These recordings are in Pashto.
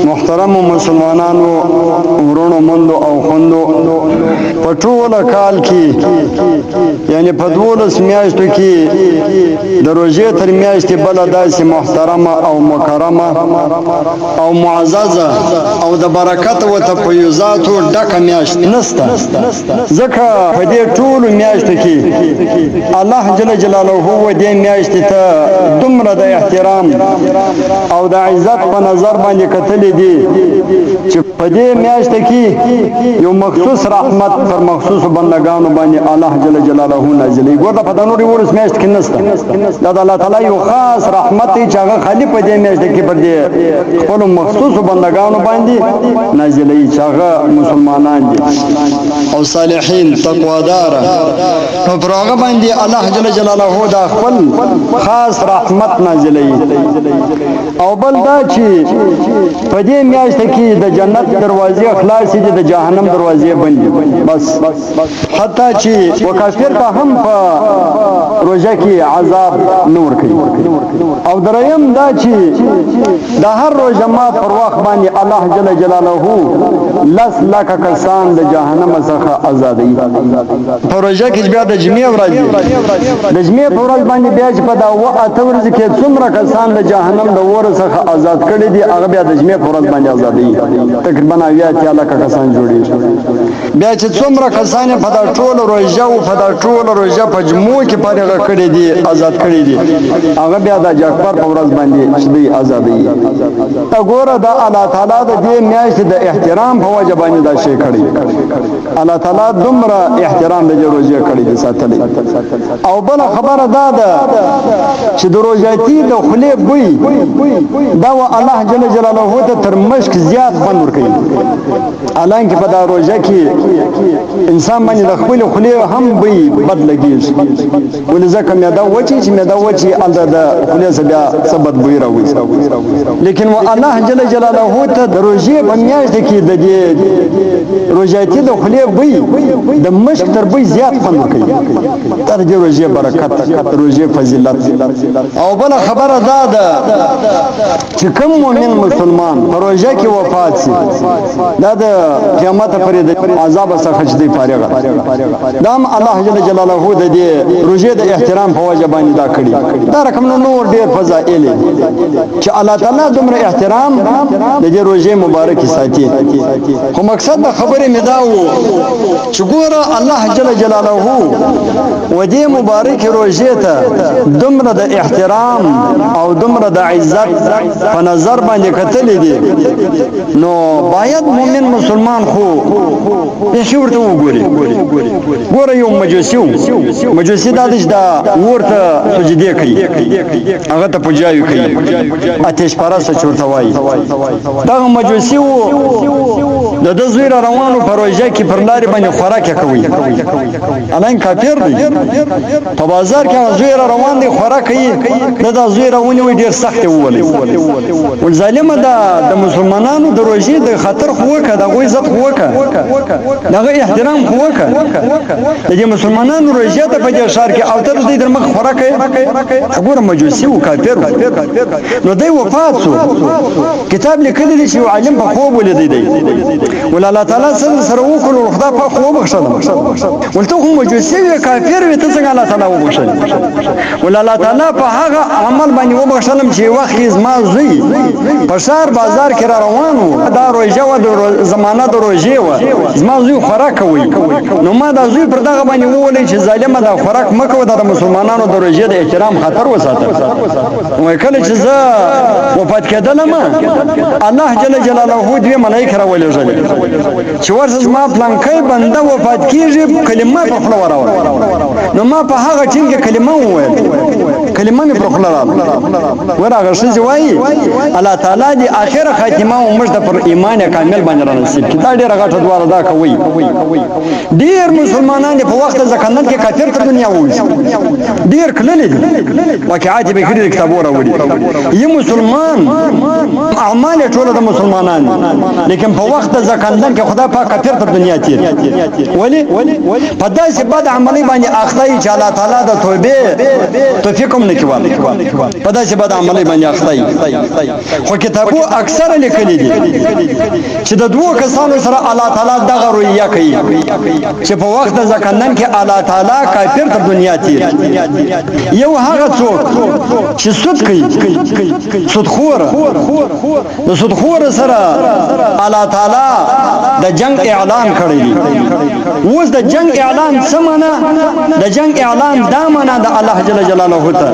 محترم مسلمانانو ورونو مندو او خوندو په ټول کال کې یعنی په 12 میاشتو کې د روزې تر میاشتې بل داسې محترمه او مکرمه او معززه او د برکت او تفیضاتو ډکه میاشت نشته ځکه په دې ټول میاشتو کې الله جل جلاله هو دې میاشت ته دومره د احترام او د عزت په نظر باندې کتلې دي چې په دې میاشت کې یو مخصوص رحمت پر مخصوص بندگانو باندې الله جل جلاله نازلې ګوره په نوري ورس میاشت کې نشته دا د الله تعالی یو خاص رحمت دی چې هغه خالی په دې میاشت کې پر دې خپل مخصوص بندگانو باندې نازلې چې هغه مسلمانان دي او صالحین تقوادار په پرغه باندې الله جل جلاله دا خپل خاص رحمت نازلې او بل دا چې په دې میاشت کې د جنت دروازې خلاصې دي د جهنم دروازې بند دي بس حتی چې وکافر ته هم په روزه کې عذاب نور کوي او دریم دا چې د هر روزه ما پر وخت باندې الله جل جلاله لس لک کسان د جهنم څخه آزادي په روزه کې بیا د جمعې ورځ د جمعې په ورځ باندې بیا چې په دا اته ورځې کې څومره کسان د جهنم د اور څخه آزاد کړي دي هغه بیا د جمعې په ورځ باندې آزادي تقریبا 80 لک کسان جوړیږي بیا چې څومره کسان په دا ټول روزه او په دا ټول روزه په جمعو کې پرېغه کړي دي آزاد کړي دي هغه بیا د جاکبر په ورځ باندې شدي آزادي تا ګوره دا الله تعالی د دې میاشت د احترام په وجه باندې دا شی کړی الله تعالی دومره احترام د روزه کړی دي ساتلی او بل خبره دا ده چې د روزاتي د خلی بوی دا الله جل جلاله ته تر مشک زیات بند ور کوي الان کې په دا روزه کې انسان باندې د خپل خلی هم بوی بد لګیږي ولځکه مې دا وچی چې مې دا وچی الله د خلی بیا سبب بوی راوي لیکن الله جل جلاله ته د روزه په میاشت کې د دې روزاتي د خلی بوی د مشک تر بوی زیات بند ور کوي تر دې روزه برکت روزه فضیلت او بل خبره دا ده چې کوم مؤمن مسلمان روزه کې وفات شي دا د قیامت پرې د عذاب څخه چې دی فارغ دا الله جل جلاله د دې روزه د احترام په وجه باندې دا کړی دا رقم نور ډیر فضائل چې الله تعالی دومره احترام د دې روزه مبارک ساتي خو مقصد د خبرې مې دا و چې ګوره الله جل جلاله و دې مبارک روزه ته دومره د احترام او دومره د عزت په نظر باندې کتلې دي نو باید مؤمن مسلمان خو به ورته وګوري ګوره یو مجوسی دا ورته سجدي کوي هغه ته پوجاوي کوي آتش پرست چورته وایي دا مجوسی و د زوی روانو پروژه کې پر لارې باندې خوراک کوي الان کافر دی په بازار کې زوی روان دی خوراک کوي دا زوی رواني وي ډیر سخت وولي ول ظالم دا د مسلمانانو د روزي د خطر خوکه د غوي عزت خوکه دغه احترام خوکه د مسلمانانو روزي ته په دې شهر کې او تر دې در مخ خوراک وګوره مجوسي او کافر نو دی وفات شو کتاب لیکلی دی چې عالم په خوب ولید دی ول الله تعالی سره وکړو خدا په خوب بخښل ولته هم مجوسي کافر وي ته څنګه الله تعالی وبخښل ول الله تعالی په هغه عمل باندې وبخښلم چې وخت ما زوی په شهر بازار کې روانو دا روزه و د زمانہ د روزه و زما زوی خوراک کوي نو ما دا زوی پر دغه باندې وولې چې ظالم دا خوراک مکو د مسلمانانو د روزه د احترام خطر وساته وای کله چې زه وفات کېدلم الله جل جلاله دوی ملائکه راولېږل چې ورته ما پلان کوي بنده وفات کیږي کلمه په خپل وراوه نو ما په هغه ټینګه کلمه وویل کلمه مې په خپل وراوه ورغه شې وایي الله تعالی دې اخر خاتمه او مجد پر ایمان کامل باندې را نصیب کړي دا ډیره غټه دعا ده کوي کوي ډیر مسلمانان په وخت ځکندن کې کافر تر دنیا وځي ډیر کله دي واقعات به کړي کتابو راوړي یي مسلمان اعمال ټول د مسلمانان لیکن په وخت ځکندن کې خدا پاک کافر تر دنیا تیر ولی په داسې بد عملي باندې اخطای چې الله تعالی د توبه توفیق هم نکوي په داسې بد عملي باندې اخطای خو کتابو اکثر لیکلي دي چې د دوه کسانو سره الله تعالی دغه رویه کوي چې په وخت ځکندن کې الله تعالی کافر تر دنیا تیر یو هغه څوک چې سود کوي سودخور د سودخور سره الله تعالی د جنگ اعلان کړی دی اوس د جنگ اعلان څه معنا د جنگ اعلان دا معنا د الله جل جلاله ته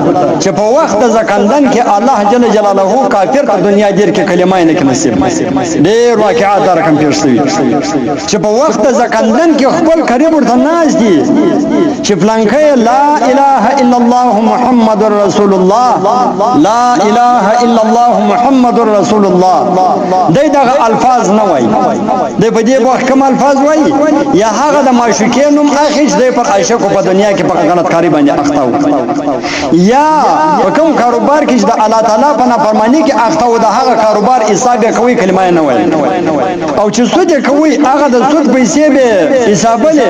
چې په وخت ځکندن کې الله جل جلاله کافر تر دنیا دیر کې کلمه نه نصیب ډیر واقعات رقم پیښ شوي چې په وخت ځکندن کې خپل قریب ورته ناز دي چې فلانکه لا اله الا الله محمد رسول الله لا اله الا الله محمد رسول الله دغه الفاظ نه وای د په دې وخت کوم الفاظ وای یا هغه د معشوقینم اخیش د پر عائشه کو په دنیا کې په غلط کاری باندې اخطاو یا کوم کاروبار کې د الله تعالی په نافرمانی کې اخطاو د هغه کاروبار حساب کوي کلمه نه وای او چې سود کوي هغه د سود پیسې به حساب لې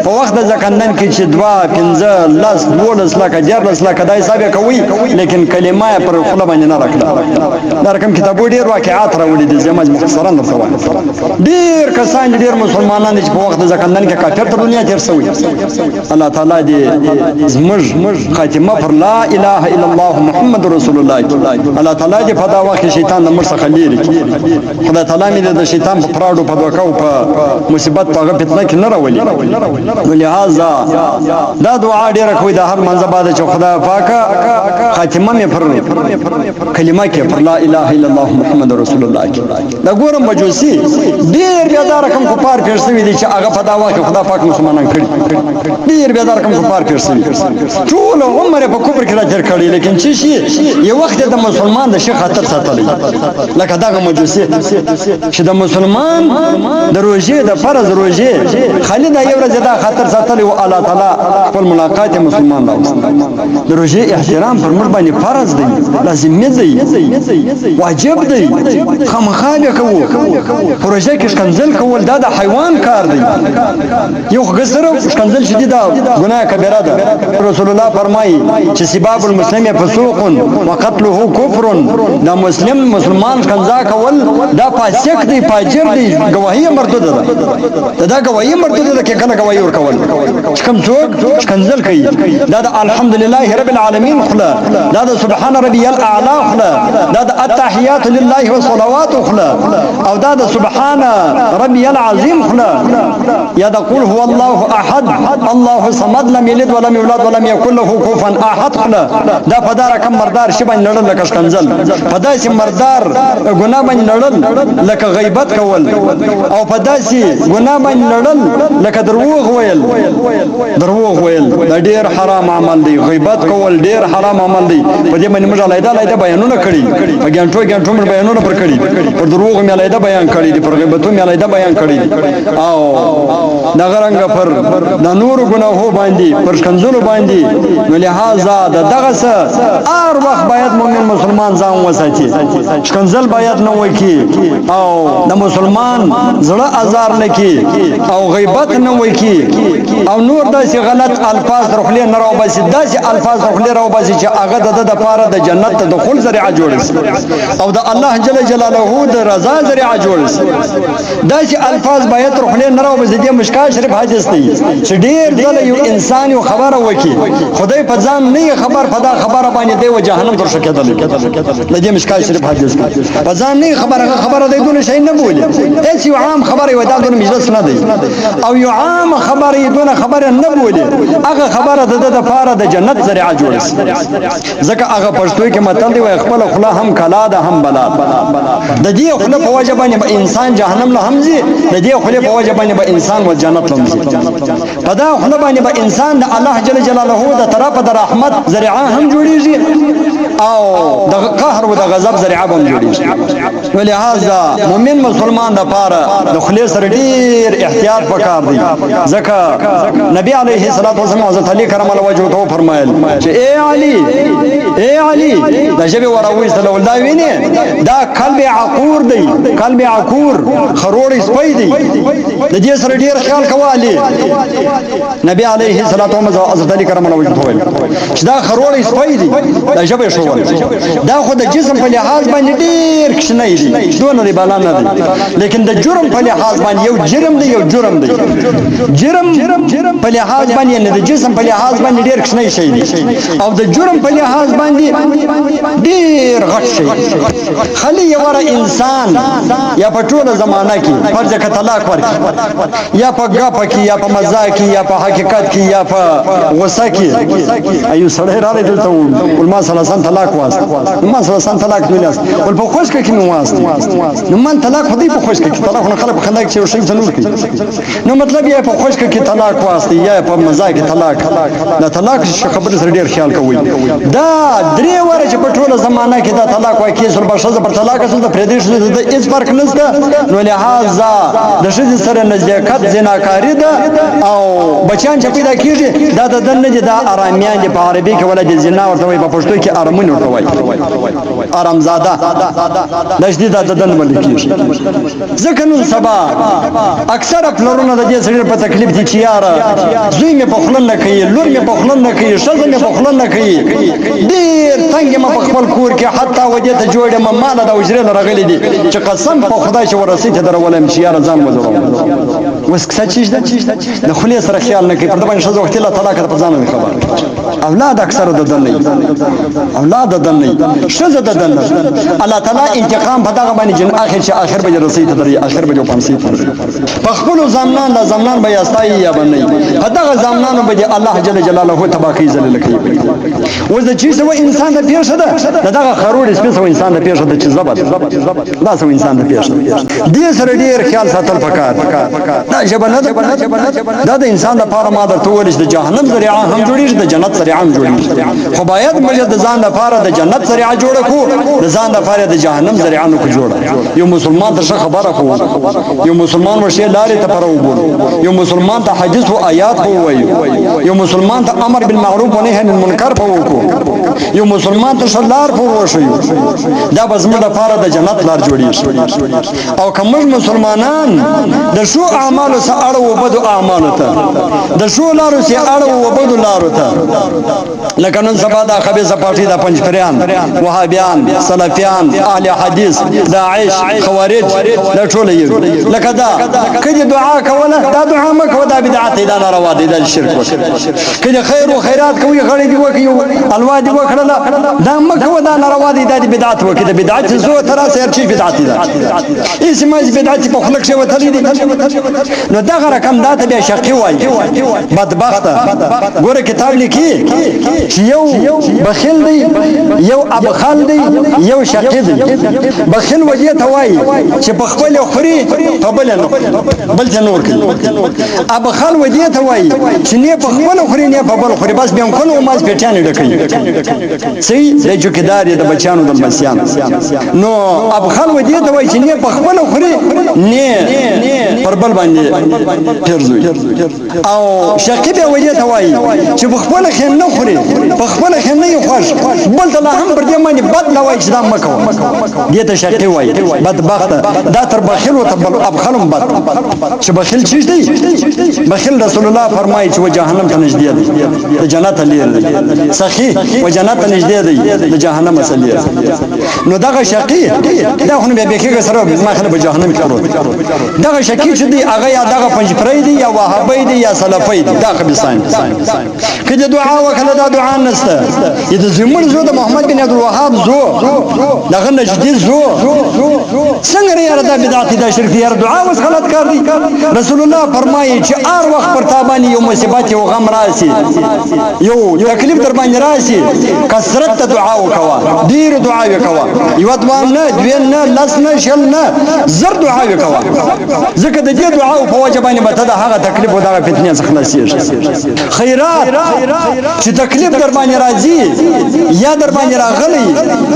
په وخت د ځکندن کې چې 2 15 لاس 12 لک 14 لک دا حساب کوي لیکن کلمه پر خپل باندې نه راکړه دا رقم کتابو ډیر واقعات راوړي د زمج مختصرا درته وایم ډیر کسان ډیر مسلمانان چې په وخت د ځکندن کې کافر تر دنیا تیر شوی الله تعالی دې زمج خاتمه پر لا اله الا الله محمد رسول الله الله تعالی دې په دا وخت شیطان د مرسه خلیری خدای تعالی مې د شیطان په پراډو په دوکاو په مصیبت په فتنه کې نه راولي ولهذا دا دعا ډیره کوي د هر منځ بعد چې خدای پاک خاتمه مې پر کلمه کې پر لا اله الا الله محمد رسول الله دا ګورم مجوسی ډیر بیا دا رقم کو پار پیښ شوی دي چې هغه په دا وخت خدای پاک مسلمانان کړي ډیر بیا دا رقم کو پار پیښ شوی ټول عمر په کفر کې راځر کړي لیکن چې شي یو وخت د مسلمان د شي خاطر ساتلی لکه دا مجوسی چې د مسلمان د روزه د فرض روزه خالد یو ورځ دا خاطر ساتلی او الله تعالی خپل ملاقات مسلمان راوست د روزه احترام پر موږ باندې فرض دی لازم دی واجب دی خامخا به کوو پروژه کې شکنځل کول دا د حیوان کار دی یو غسره شکنځل شدید ګناه کبیره ده رسول الله فرمایي چې سباب المسلم فسوق وقتله كفر دا مسلمان کنزا کول دا فاسق دی فاجر دی گواهی مردود ده دا گواهی مردود ده کې کله گواهی ور کول کوم څوک شکنځل کوي دا د الحمدلله رب العالمین خلا دا د سبحان ربي الاعلى خلا دا د التحيات لله والصلوات خلا او دا د سبحان ربي العظيم خلا یا د قل هو الله احد الله صمد لم يلد ولم يولد ولم يكن له كفوا احد خلا دا پدار کم مردار شي باندې لړل لکه شکنځل پداسي مردار ګناه باندې لړل لکه غیبت کول او پداسي ګناه باندې لړل لکه دروغ ویل دا ډیر حرام عمل دی غیبت کول ډیر حرام عمل دی په دې باندې موږ لایدا بیانونه کړی په ګڼټو موږ بیانونه پر کړی پر دروغ مې لایدا بیان کړی دی پر غیبتو مې لایدا بیان کړی دی او دا غرنګ پر د نور ګناهو باندې پر شکنځلو باندې نو لہذا دغه څه هر وخت باید مؤمن مسلمان ځان وساتي شکنځل باید نه وکي او د مسلمان زړه ازار نه کی او غیبت نه وکي او نور داسې غلط الفاظ رخلې نه راو باسي داسې الفاظ رخلې راو باسي چې هغه د پاره د جنت ته دخول ذریعہ جوړ او د الله جل جلاله د رضا ذریعہ جوړ داسې الفاظ باید رخلې نه راو باسي د مشکا شریف حدیث دی چې ډیر ځله یو انسان یو خبره وکي خدای په ځان نه خبر پدا خبره باندې دی و جهنم در شکېدل لدې مشکا شریف حدیث په ځان نه خبره دی دونه شي نه بولي هیڅ یو عام خبره ودا دونه مجلس نه دی او یو عام خبره دونه خبره نه بولي هغه خبره د پاره د جنت ذریعہ جوړ ځکه هغه پښتو کې متل دی خپل خلا هم کلا ده هم بلا د دې خپل په وجه باندې انسان جهنم له همزي د دې خپل په وجه باندې انسان و جنت له همزي په دا خپل باندې انسان د الله جل جلاله د طرفه د رحمت ذریعہ هم جوړیږي او د قهر او د غضب ذریعہ هم جوړیږي ولهذا مؤمن مسلمان د پاره د خلیص سره ډیر احتیاط وکړ دی ځکه نبی علیه الصلاۃ والسلام حضرت علی کرم الله وجهه ته فرمایل چې اے علی دا جبه وراوي صلی الله علیه ویني دا قلب عقور دی قلب عقور خروړی سپی دی د دې سره ډیر خیال کوالي نبی علیه الصلاۃ والسلام حضرت علی کرم الله وجهه ته ویل چې دا خروړی سپی دی دا جبه شو دا خو د جسم په لحاظ باندې ډیر کښنه دی دونه دی بالا نه دی لیکن د جرم په لحاظ باندې یو جرم دی جرم په لحاظ باندې نه د جسم په لحاظ باندې ډیر کښنه شي دی او د جرم په لحاظ باندې ډیر غټ شي خلی یو انسان یا په ټوله زمانہ کې فرض ک طلاق ورکړي یا په غاپ کې یا په مزاح کې یا په حقیقت کې یا په غصه کې ایو سره راځي دلته علماء صلی الله علیه وسلم طلاق واسطه ما صلی الله علیه وسلم طلاق ویلاس ول په خوش کې نو واسطه نو من طلاق خدای په خوش کې طلاق نه خلک خلک چې شي څنور کې نو مطلب یې په خوش کې طلاق واسطه یا په مزاح کې طلاق دا طلاق خبره سره ډیر خیال کوي دا درې وره چې په ټوله زمانہ کې دا طلاق وایي کې سر بشزه پر طلاق اصل د پردیش د هیڅ فرق نشته نو لہذا د شذ سره نزدېکت زناکاری ده او بچان چې پیدا کیږي دا د دنه دا آرامیان دي په عربي کې ولادت زنا ورته وایي په پښتو کې ارمن ورته وایي آرامزاده د شدې د دنه باندې کیږي ځکه نو سبا اکثر پلرونه د دې سره په تکلیف دي چې یار زوی مې په خلن نه کوي لور مې په خلن نه کوي شزه مې په خلن نه کوي ډیر څنګه ما په خپل کور کې حتی وجه ته جوړه ما مال د اجره راغلي دي چې قسم په خدای چې ورسې ته درولم چې یار ځان وځو وس څه چیز ده د خلیص سره خیال نه کوي پر دغه شزه وخت له طلاق په ځان خبر اولاد اکثر د دنه اولاد د دنه شزه د دنه الله تعالی انتقام په دغه باندې جن اخر چې اخر به رسې ته دري اخر به پانسي په خپل زمانان د زمانان به یاستای یا باندې په دغه زمانانو به الله جل جلاله تباقی ذلیل کوي وزه چې سو انسان د پیښه ده دغه خروړ سپیس و انسان د پیښه ده چې زبر دا سو انسان د پیښه دې سره ډیر خیال ساتل پکار دا جبنه دا د انسان لپاره ما درته ویل چې د جهنم ذریعہ هم جوړیږي د جنت ذریعہ هم جوړیږي خو باید موږ د ځان لپاره د جنت ذریعہ جوړ کړو د ځان لپاره د جهنم ذریعہ نو جوړ یو مسلمان ته خبره کو یو مسلمان ورشي لارې ته پر وګورو یو مسلمان ته حدیث او آیات په وایو یو مسلمان ته امر بالمعروف و نهي عن المنکر په وکړو یو مسلمان ته شلار په وشي دا بزمه د لپاره د جنت لار جوړیږي او کوم مسلمانان د شو اعمالو سره اړه و بدو اعمالو ته د شو لارو سره اړه و بدو لارو ته لکه نن سبا دا خبيثه پارټي د پنځپریان وهابیان سلفیان اهل حدیث داعش خوارج دا ټول یو لکه دا کله دعا کوله دا دعا مکو دا بدعت دا ناروا دي دا شرک کله خیر او خیرات کوي غړي دی وکي الوا دی وکړه دا مکو دا ناروا دي دا بدعت وکي دا بدعت زو تر سره چی بدعت ده اسمه بدعت په خلق شي وتلی دي نو دا رقم دا ته بیا شقي وای بدبخت ګوره کتاب لیکي چې یو بخیل دی یو ابخال دی یو شقي دی بخیل وجه ته وای چې په خپل خوري په بل نه بل جنور کوي ابخال وجه ته وای چې نه په خپل خوري نه په بل خوري بس بیا کوم ماز پیټانه ډکې صحیح د جوکدار د بچانو د مسیان نو ابخال وجه ته وای چې نه په خپل خوري نه پر بل باندې ترزوي او شقي به وجه ته وای چې په خپل خین نه خوري په خپل خین نه خوښ بل ته هم پر دې باندې بد نه وای چې دا مکو دې ته شقي وای بدبخت دا تر بخیل او تر ابخلم بد چې بخیل چیز دی بخیل رسول الله فرمایي چې جهنم ته نږدې دی د جنت لري سخي و جنت نږدې دی د جهنم مسلې نو دغه شقي دا خو به کې سره ما خلک په جهنم کې ورو دغه شقي چې دی هغه یا دغه پنځپری دی یا وهابي دی یا سلفي دی دا خبيسان کله دعا وکړه دا دعا نسته د زمون زو د محمد بن عبد الوهاب زو دغه نجدي زو څنګه یاره دا بدعت دا شرک یاره دعا وس غلط کار دی رسول الله فرمایي چې هر وخت پر تابانی یو مصیبت یو غم راسي یو تکلیف در باندې راسي کثرت دعا وکوا ډیر دعا وکوا یو دوام نه دوین نه لس نه شل نه زر دعا وکوا ځکه د د دې دعاو په وجه باندې به ته د هغه تکلیف او دغه فتنې څخه خلاصېږي. خیرات چې تکلیف در باندې راځي یا در باندې راغلی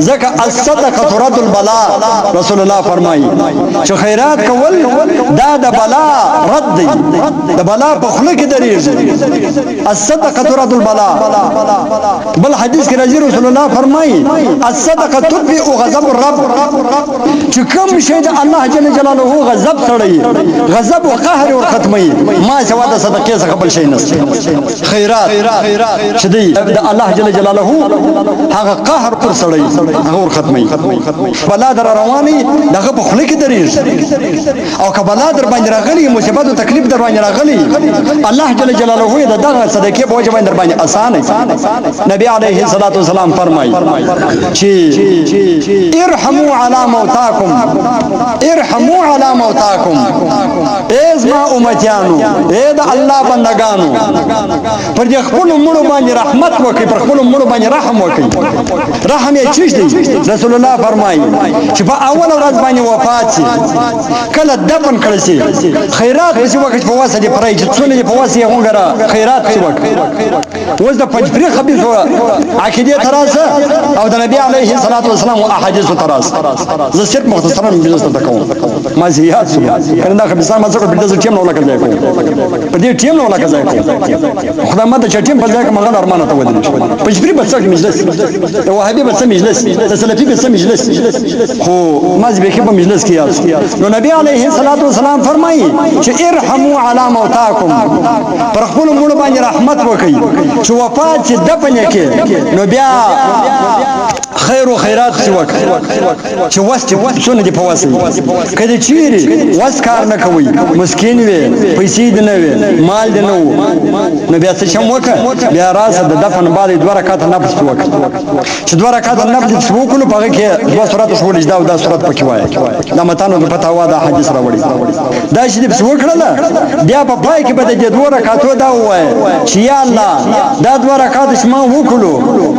ځکه الصدقه ترد البلاء رسول الله فرمایي چې خیرات کول دا د بلا رد دی، د بلا په خوله کې درېږي. الصدقه ترد البلاء. بل حدیث کې راځي رسول الله فرمایي الصدقه تطفئ غضب الرب، چې کوم شی د الله جل جلاله غضب سړی غضب او قهر ور ختمي ما سوا د صدقې څخه بل شی نشته. خیرات چې دی د الله جل جلاله هغه قهر پر سړی هغه ور ختمي. بلا در رواني دغه په خوله کې درېږي او که بلا در باندې راغلی مصیبت او تکلیف در باندې راغلی الله جل جلاله د دغه صدقې په وجه باندې در باندې آسان. نبی علیه الصلاۃ والسلام فرمایي چې ارحموا علی موتاکم، ارحموا علی موتاکم. ازما امتیانو اے د الله بندگانو پر دې خپل مړو باندې رحمت وکړي، پر خپل مړو باندې رحم وکړي. رحم یې چیز دی. رسول الله فرمایي چې په اول ورځ باندې وفات شي کله دفن کړي شي خیرات به وکړي په واسه دې پرای چې څونه دې په واسه یې غوړه خیرات به وکړي. اوس د پنځپری خبيث عقیده تراسه او د نبی علیه الصلاۃ والسلام احادیث تراسه. زه صرف مختصرا بجوز ته کوم ما زیات شو کنه دا خبيثان ما څه په دې ټیم نو لکه ځای کوم په دې ټیم نو لکه ځای کوم خدای ماته چې ټیم په ځای کوم غل ارمانه ته ودی پنځپری بس مجلس د وهابي بس مجلس د سلفي بس مجلس خو ما زه به په مجلس کې یاد نو نبی علیه الصلاۃ والسلام فرمایي چې ارحموا علی موتاکم، پر خپل مړو باندې رحمت وکړئ چې وفات چې دفن کې نو بیا خیر او خیرات څه وکړي چې واسطه څونه دی په واسطه کله چیرې واس کار نه کوي مسکین وي پیسې دې نه وي مال دې نه وو نو بیا څه شم وکړه بیا راسه د دفن باندې دوه رکعات نفل وکړه چې دوه رکعات نفل وکړو په هغه کې دوه سورات شول دا او دا سورات پکې وایي دا متانو په فتاوا دا حدیث راوړي دا چې دې وکړه بیا په پای کې به د دوه رکعاتو دا وایي چې یا الله دا دوه رکعات شما وکړو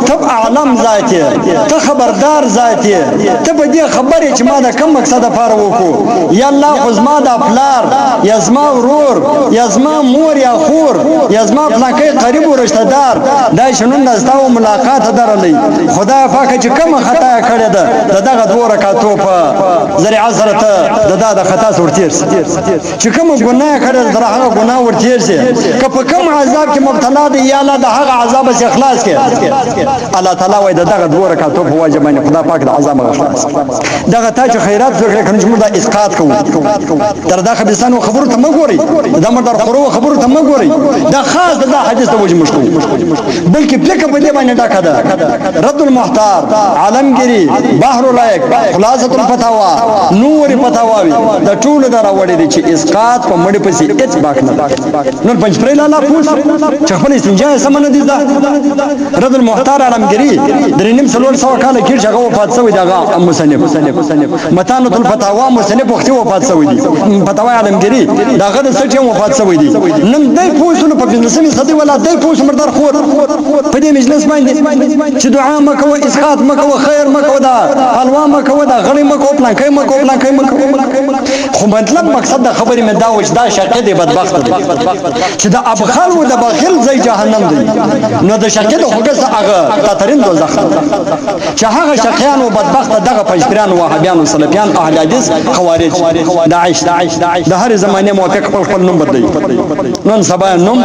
تب اعلم ذاته ته خبردار ذاته ته په دې خبرې چې ما دا کم مقصد لپاره وکړو یا الله خو زما د پلار یا زما ورور یا زما مور یا خور یا زما پلاکې قریب ورشته دار دا شنو نستاو ملاقات درلې خدای پاک چې کوم خطا کړې ده دغه دوه رکعاتو په ذریعہ سره ته د خطا ورتیر چې کوم ګناه کړې ده هغه ګناه ورتیر شي که په کوم عذاب کې مبتلا دي یا الله د هغه عذاب څخه اخلاص کړي الله تعالی وایي دغه دوه رکعاتو په واجب باندې خدای پاک د عذاب اخلاص دغه ته چې خیرات وکړي کنه چې موږ د اسقاط کوو در دا خبيسانو خبرو ته مګوري دا مردار خورو خبرو ته مګوري دا خاص دا حدیث ته وجه مشکو بلکې پلکه په دې باندې ډاکا ده رد المحتار عالمگیری بحر الایق خلاصه الفتاوا نور فتاواوی دا ټول دا راوړي دي چې اسقاط په مړ پسې هیڅ باک نه نو پنځ پرې لاله پوس چې خپل استنجا سمنه دي دا رد المحتار عالمگیری درې نیم څلور سو کال کې هغه وفات شوی دا مصنف متانو الفتاوا مصنف وخت وفات شوی دي فتاوا عالمگیری دا غد سټي وفات شوی دي نن دای پوسونه په 15 صدی ولا دای پوس مردار خور په دې مجلس باندې چې دعا مکو اسقاط مکو خیر مکو دا حلوا مکو دا غړي مکو پلانکې مکو خو مطلب مقصد د خبرې مې دا وځ دا شقه دی بدبخت دی چې دا ابخل و د بخیل ځای جهنم دی نو د شقه د هغه هغه تاترین دوزخ چې هغه شقیان او بدبخت دغه پنځپریان وهابیان او سلفیان اهل حدیث خوارج داعش د هر زمانه موافق خپل نوم بدلی نن سبا نوم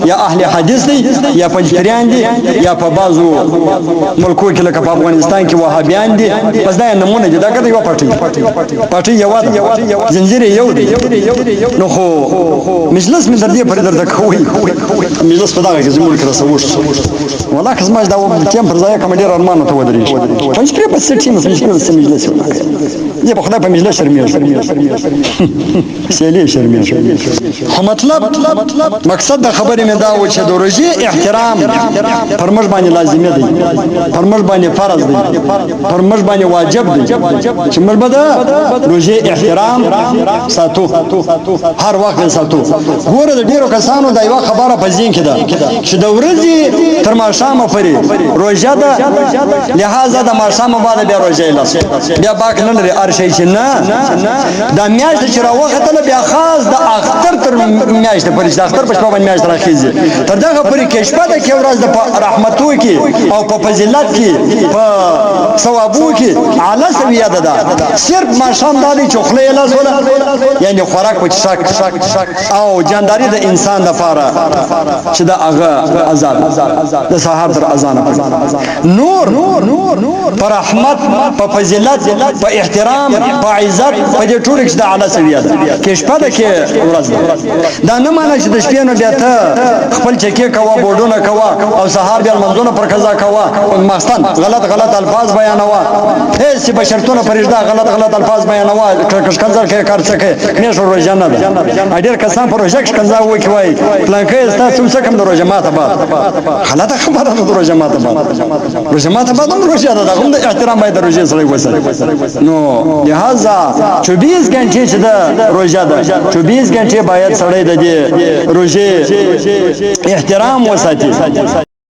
یا اهل حدیث دی یا پنځپریان دي یا په بازو ملکو کې لکه په افغانستان کې وهابیان دي بس دا نمونه دي دا کده یو پټي یو زنجیر یو دی نو خو مجلس من در دې پر در کوي مجلس په دغه کې زموږ کې رسوش والله که زما دا تیم پر ځای کوم ډیر ارمان ته ودرې پنځپری په سټیم مجلس دې په خدای په مجلس شرمېږي سیلې شرمېږي خو مطلب مقصد د خبرې مې دا و چې د روژې احترام پر موږ باندې لازمي دی پر موږ باندې فرض دی پر موږ باندې واجب دی چې موږ به د روژې احترام ساتو هر وخت ساتو ګوره د ډیرو کسانو دا یو خبره په ذهن کې ده چې د ورځې تر ماښام ماښامه پورې روژه ده، لہذا د ماښامه بعد بیا روژه یې لاس بیا باک نه لري هر شی چې نه دا میاشت چې راوختله بیا خاص د اختر تر میاشتې پورې چې د اختر په شپه باندې میاشت راخیږي تر دغه پورې کې شپه ده کې ورځ د رحمتو کې او په فضیلت کې په ثوابو کې اعلی سویه ده. صرف ماښام دا دی چې خوله یې لاسوله یعنی خوراک په څښاک او جانداري د انسان لپاره چې د هغه آزاد د سهار تر اذانه نور په رحمت په فضیلت په احترام په عزت په دې ټولو کې د اعلی سویه ده کې شپه ده کې ورځ ده. دا نه معنی چې د شپې نو بیا ته خپل چکې کوه بوډونه کوه او سهار بیا لمونځونه پر قضا کوه ماستان غلط الفاظ بیانوه هیڅ بشرتونه پرېږده غلط الفاظ بیانوه ښکنځل کوې کار څه کوې میاشت روژه نه ده. ډېر کسان په روژه کې ښکنځا وکړي وایي پلانکی ستا څه کوم د روژه ماته بعد غلطه خبره ده د روژه ماته بعد روژه ماته بعد هم روژه ده دغه هم د احترام باید د روژې سړی وساتي. نو لہذا 24 غنټې چې د روژه ده 24 غنټې باید سړی د دې روژې احترام وساتي.